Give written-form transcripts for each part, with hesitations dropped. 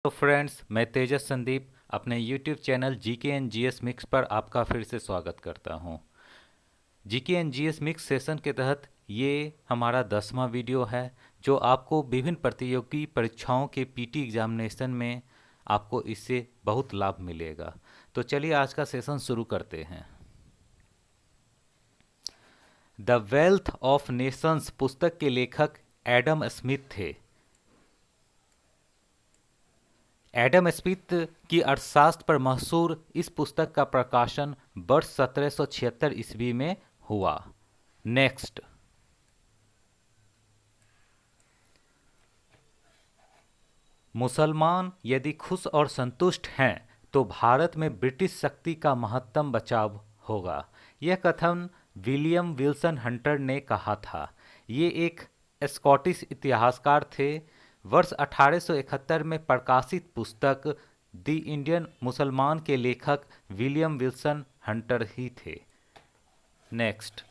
तो फ्रेंड्स, मैं तेजस संदीप अपने YouTube channel GK and GS mix पर आपका फिर से स्वागत करता हूं। GK and GS mix session के तहत ये हमारा 10वां वीडियो है जो आपको विभिन्न प्रतियोगी परीक्षाओं के पीटी एग्जामिनेशन में आपको इससे बहुत लाभ मिलेगा। तो चलिए आज का सेशन शुरू करते हैं। द वेल्थ ऑफ नेशंस पुस्तक के लेखक एडम स्मिथ थे। एडम स्मिथ की अर्थशास्त्र पर मशहूर इस पुस्तक का प्रकाशन वर्ष 1776 ईस्वी में हुआ। नेक्स्ट, मुसलमान यदि खुश और संतुष्ट हैं तो भारत में ब्रिटिश शक्ति का महत्तम बचाव होगा। यह कथन विलियम विल्सन हंटर ने कहा था। ये एक स्कॉटिश इतिहासकार थे। वर्ष 1871 में प्रकाशित पुस्तक द इंडियन मुसलमान के लेखक विलियम विल्सन हंटर ही थे। नेक्स्ट,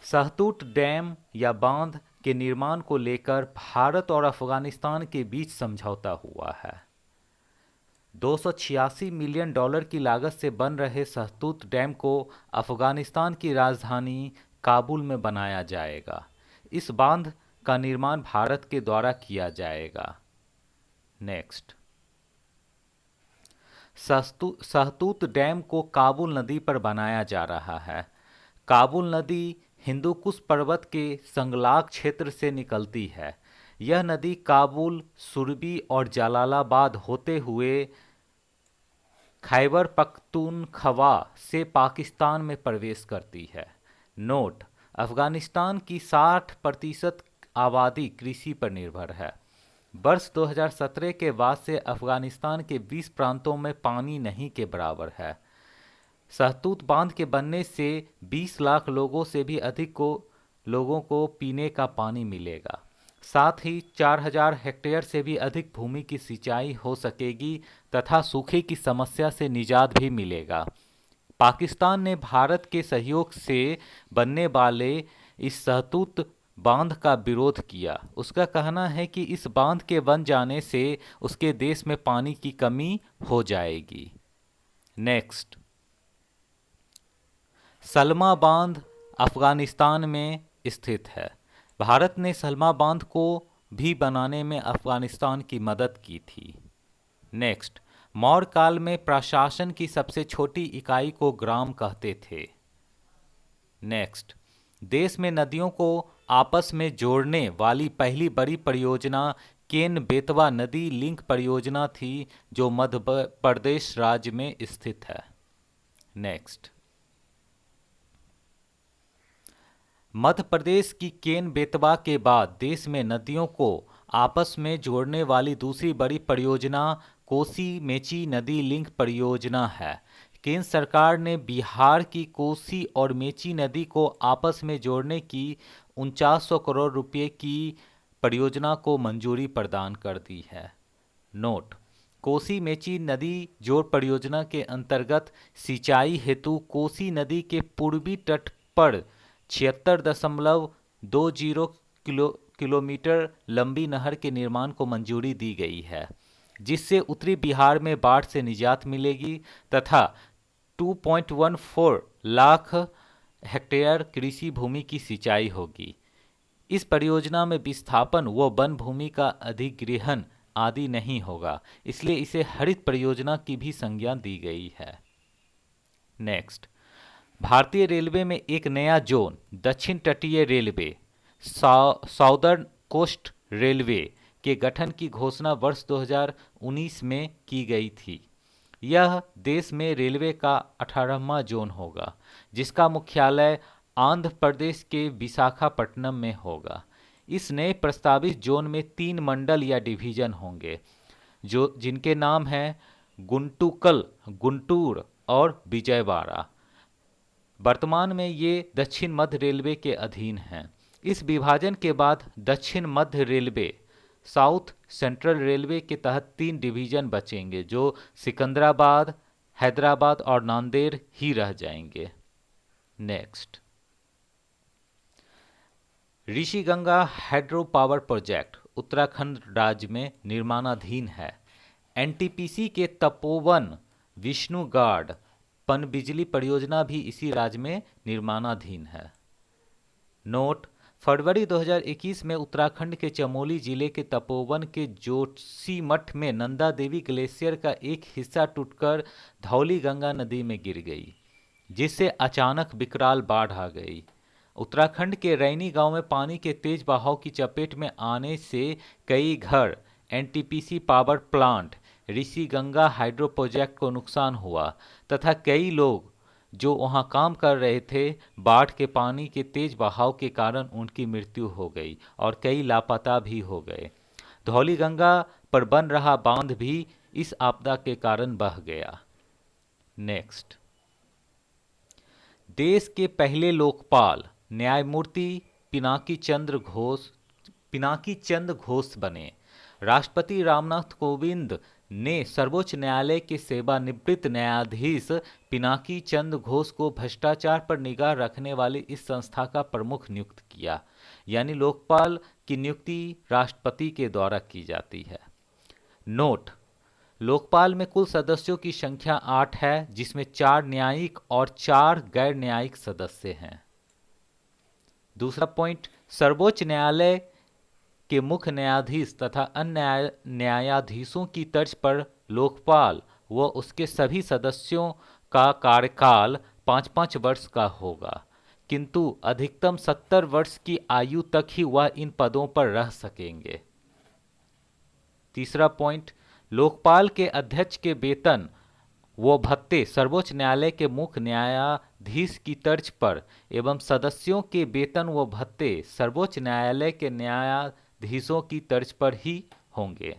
सहतूत डैम या बांध के निर्माण को लेकर भारत और अफगानिस्तान के बीच समझौता हुआ है। 286 मिलियन डॉलर की लागत से बन रहे सहतूत डैम को अफगानिस्तान की राजधानी काबुल में बनाया जाएगा। इस बांध का निर्माण भारत के द्वारा किया जाएगा। नेक्स्ट, सहतूत डैम को काबुल नदी पर बनाया जा रहा है। काबुल नदी हिंदुकुश पर्वत के संगलाक क्षेत्र से निकलती है। यह नदी काबुल, सुरबी और जलालाबाद होते हुए खैबर पख्तूनख्वा से पाकिस्तान में प्रवेश करती है। नोट, अफगानिस्तान की 60% आबादी कृषि पर निर्भर है। वर्ष 2017 के बाद से अफगानिस्तान के 20 प्रांतों में पानी नहीं के बराबर है। सहतूत बांध के बनने से 20 लाख लोगों से भी अधिक लोगों को पीने का पानी मिलेगा। साथ ही 4000 हेक्टेयर से भी अधिक भूमि की सिंचाई हो सकेगी तथा सूखे की समस्या से निजात भी मिलेगा। पाकिस्तान ने भारत के सहयोग से बनने वाले इस सहतूत बांध का विरोध किया। उसका कहना है कि इस बांध के बन जाने से उसके देश में पानी की कमी हो जाएगी। नेक्स्ट, सलमा बांध अफगानिस्तान में स्थित है। भारत ने सलमा बांध को भी बनाने में अफगानिस्तान की मदद की थी। नेक्स्ट, मौर्य काल में प्रशासन की सबसे छोटी इकाई को ग्राम कहते थे। नेक्स्ट, देश में नदियों को आपस में जोड़ने वाली पहली बड़ी परियोजना केन बेतवा नदी लिंक परियोजना थी जो मध्य प्रदेश राज्य में स्थित है। नेक्स्ट, मध्य प्रदेश की केन बेतवा के बाद देश में नदियों को आपस में जोड़ने वाली दूसरी बड़ी परियोजना कोसी मेची नदी लिंक परियोजना है। केंद्र सरकार ने बिहार की कोसी और मेची नदी को आपस में जोड़ने की 4900 करोड़ रुपए की परियोजना को मंजूरी प्रदान कर दी है। नोट, कोसी मेची नदी जोड़ परियोजना के अंतर्गत सिंचाई हेतु कोसी नदी के पूर्वी तट पर 76.20 किलोमीटर लंबी नहर के निर्माण को मंजूरी दी गई है, जिससे उत्तरी बिहार में बाढ़ से निजात मिलेगी तथा 2.14 लाख हेक्टेयर कृषि भूमि की सिंचाई होगी। इस परियोजना में विस्थापन व वन भूमि का अधिग्रहण आदि नहीं होगा, इसलिए इसे हरित परियोजना की भी संज्ञा दी गई है। नेक्स्ट, भारतीय रेलवे में एक नया जोन दक्षिण तटीय रेलवे साउदर्न कोस्ट रेलवे के गठन की घोषणा वर्ष 2019 में की गई थी। यह देश में रेलवे का 18वां जोन होगा, जिसका मुख्यालय आंध्र प्रदेश के विशाखापट्टनम में होगा। इस नए प्रस्तावित जोन में 3 मंडल या डिवीजन होंगे, जिनके नाम हैं गुंटूकल, गुंटूर और विजयवाड़ा। वर्तमान में ये दक्षिण मध्य रेलवे के अधीन हैं। इस विभाजन के बाद दक्षिण मध्य रेलवे साउथ सेंट्रल रेलवे के तहत 3 डिवीजन बचेंगे जो सिकंदराबाद, हैदराबाद और नांदेड़ ही रह जाएंगे। Next, Rishiganga hydro power project Uttarakhand राज्य में निर्माणाधीन है। एनटीपीसी के तपोवन विष्णुगाड पनबिजली परियोजना भी इसी राज्य में निर्माणाधीन है। नोट: फरवरी 2021 में उत्तराखंड के चमोली जिले के तपोवन के जोशीमठ में नंदा देवी ग्लेशियर का एक हिस्सा टूटकर धौली गंगा नदी में गिर गई, जिससे अचानक विकराल बाढ़ आ गई। उत्तराखंड के रैनी गांव में पानी के तेज बहाव की चपेट में आने से कई घर, NTPC power plant, Rishi Ganga hydro project को नुकसान हुआ तथा कई लोग जो वहां काम कर रहे थे, बाढ़ के पानी के तेज बहाव के कारण उनकी मृत्यु हो गई और कई लापता भी हो गए। धौली गंगा पर बन रहा बांध भी इस आपदा के कारण बह गया। नेक्स्ट, देश के पहले लोकपाल न्यायमूर्ति पिनाकी चंद्र घोष बने। राष्ट्रपति रामनाथ कोविंद ने सर्वोच्च न्यायालय के सेवानिवृत्त न्यायाधीश पिनाकी चंद्र घोष को भ्रष्टाचार पर निगाह रखने वाली इस संस्था का प्रमुख नियुक्त किया। यानी लोकपाल की नियुक्ति राष्ट्रपति के द्वारा की जाती है। नोट: लोकपाल में कुल सदस्यों की संख्या 8 है, जिसमें 4 न्यायिक और 4 गैर न्यायिक सदस्य हैं। दूसरा पॉइंट, सर्वोच्च न्यायालय के मुख्य न्यायाधीश तथा अन्य न्यायाधीशों की तर्ज पर लोकपाल व उसके सभी सदस्यों का कार्यकाल 5-5 वर्ष का होगा, किंतु अधिकतम 70 वर्ष की आयु तक ही वह इन पदों पर रह सकेंगे। तीसरा पॉइंट, लोकपाल के अध्यक्ष के वेतन वो भत्ते सर्वोच्च न्यायालय के मुख्य न्यायाधीश की तर्ज पर एवं सदस्यों के वेतन व भत्ते सर्वोच्च न्यायालय के न्यायाधीशों की तर्ज पर ही होंगे।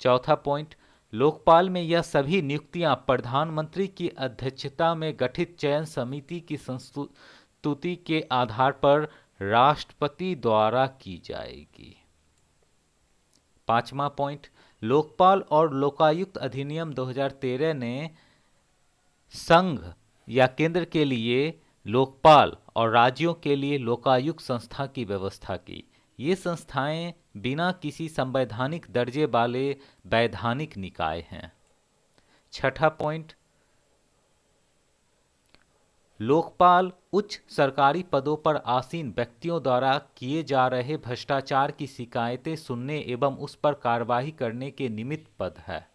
चौथा पॉइंट, लोकपाल में यह सभी नियुक्तियां प्रधानमंत्री की अध्यक्षता में गठित चयन समिति की संस्तुति के आधार पर राष्ट्रपति द्वारा की जाएगी। पांचवा पॉइंट, लोकपाल और लोकायुक्त अधिनियम 2013 ने संघ या केंद्र के लिए लोकपाल और राज्यों के लिए लोकायुक्त संस्था की व्यवस्था की। ये संस्थाएं बिना किसी संवैधानिक दर्जे वाले वैधानिक निकाय हैं। छठा पॉइंट, लोकपाल उच्च सरकारी पदों पर आसीन व्यक्तियों द्वारा किए जा रहे भ्रष्टाचार की शिकायतें सुनने एवं उस पर कार्रवाई करने के निमित्त पद है।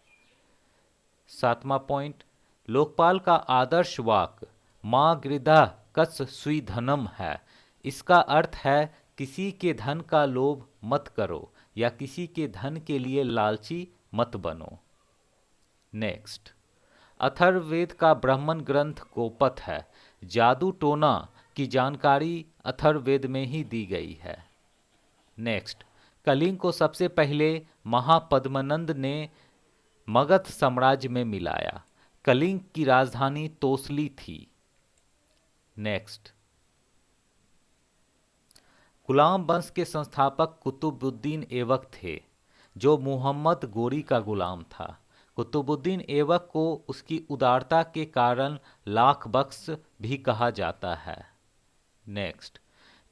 सातवां पॉइंट, लोकपाल का आदर्श वाक्य मां गृधा कस्य स्वीधनम है। इसका अर्थ है किसी के धन का लोभ मत करो या किसी के धन के लिए लालची मत बनो। नेक्स्ट, अथर्ववेद का ब्राह्मण ग्रंथ गोपथ है। जादू टोना की जानकारी अथर्ववेद में ही दी गई है। नेक्स्ट, कलिंग को सबसे पहले महापद्मनंद ने मगध साम्राज्य में मिलाया। कलिंग की राजधानी तोसली थी। नेक्स्ट, गुलाम वंश के संस्थापक कुतुबुद्दीन ऐबक थे, जो मुहम्मद गोरी का गुलाम था। कुतुबुद्दीन ऐबक को उसकी उदारता के कारण लाख बख्श भी कहा जाता है। नेक्स्ट,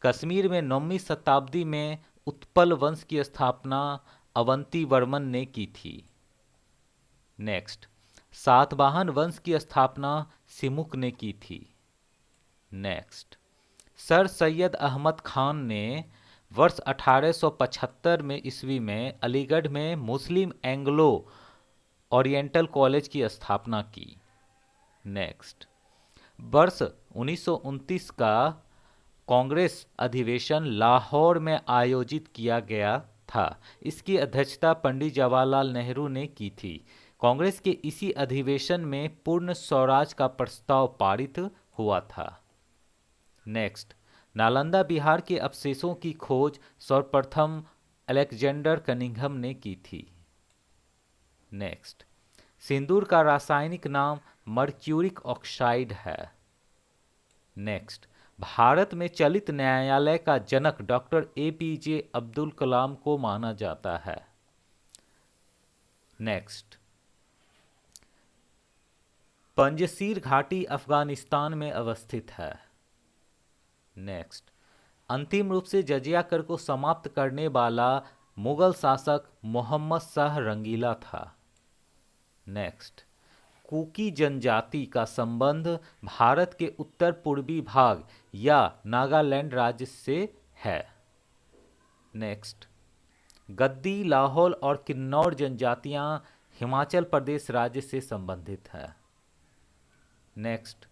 कश्मीर में 9वीं शताब्दी में उत्पल वंश की स्थापना अवंती वर्मन ने की थी। नेक्स्ट, सातवाहन वंश की स्थापना सिमुक ने की थी। नेक्स्ट, सर सैयद अहमद खान ने वर्ष 1875 में ईस्वी में अलीगढ़ में मुस्लिम एंग्लो ओरिएंटल कॉलेज की स्थापना की। नेक्स्ट, वर्ष 1929 का कांग्रेस अधिवेशन लाहौर में आयोजित किया गया था। इसकी अध्यक्षता पंडित जवाहरलाल नेहरू ने की थी। कांग्रेस के इसी अधिवेशन में पूर्ण स्वराज का प्रस्ताव पारित हुआ था। नेक्स्ट, नालंदा बिहार के अवशेषों की खोज सर्वप्रथम अलेक्जेंडर कनिंघम ने की थी। नेक्स्ट, सिंदूर का रासायनिक नाम मर्क्यूरिक ऑक्साइड है। नेक्स्ट, भारत में चलित न्यायालय का जनक डॉक्टर APJ अब्दुल कलाम को माना जाता है। नेक्स्ट, पंजशीर घाटी अफगानिस्तान में अवस्थित है। नेक्स्ट, अंतिम रूप से जजिया कर को समाप्त करने वाला मुगल शासक मोहम्मद शाह रंगीला था। नेक्स्ट, कुकी जनजाति का संबंध भारत के उत्तर पूर्वी भाग या नागालैंड राज्य से है। नेक्स्ट, गद्दी, लाहौल और किन्नौर जनजातियां हिमाचल प्रदेश राज्य से संबंधित है। नेक्स्ट,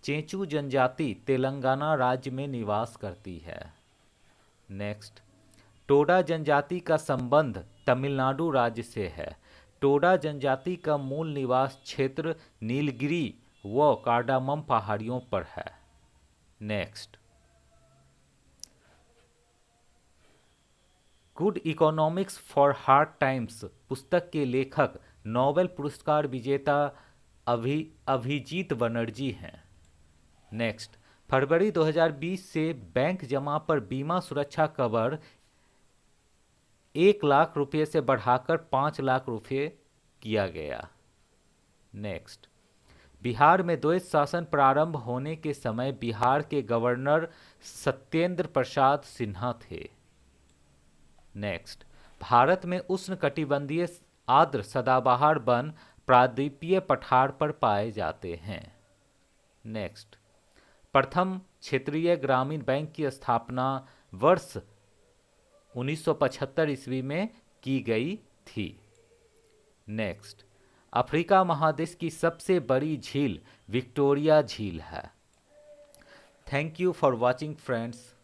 चेंचू जनजाति तेलंगाना राज्य में निवास करती है। नेक्स्ट, टोडा जनजाति का संबंध तमिलनाडु राज्य से है। टोडा जनजाति का मूल निवास क्षेत्र नीलगिरी व कार्डामम पहाड़ियों पर है। Next, good economics for hard times पुस्तक के लेखक नोबेल पुरस्कार विजेता अभिजीत बनर्जी हैं। नेक्स्ट, फरवरी 2020 से बैंक जमा पर बीमा सुरक्षा कवर 1 लाख रुपये से बढ़ाकर 5 लाख रुपये किया गया। नेक्स्ट, बिहार में द्वैत शासन प्रारंभ होने के समय बिहार के गवर्नर सत्येंद्र प्रसाद सिन्हा थे। नेक्स्ट, भारत में उष्णकटिबंधीय आर्द्र सदाबहार वन प्रायद्वीपीय पठार पर पाए जाते हैं। नेक्स्ट, प्रथम क्षेत्रीय ग्रामीण बैंक की स्थापना वर्ष 1975 ईस्वी में की गई थी। नेक्स्ट, अफ्रीका महादेश की सबसे बड़ी झील विक्टोरिया झील है। Thank you for watching friends.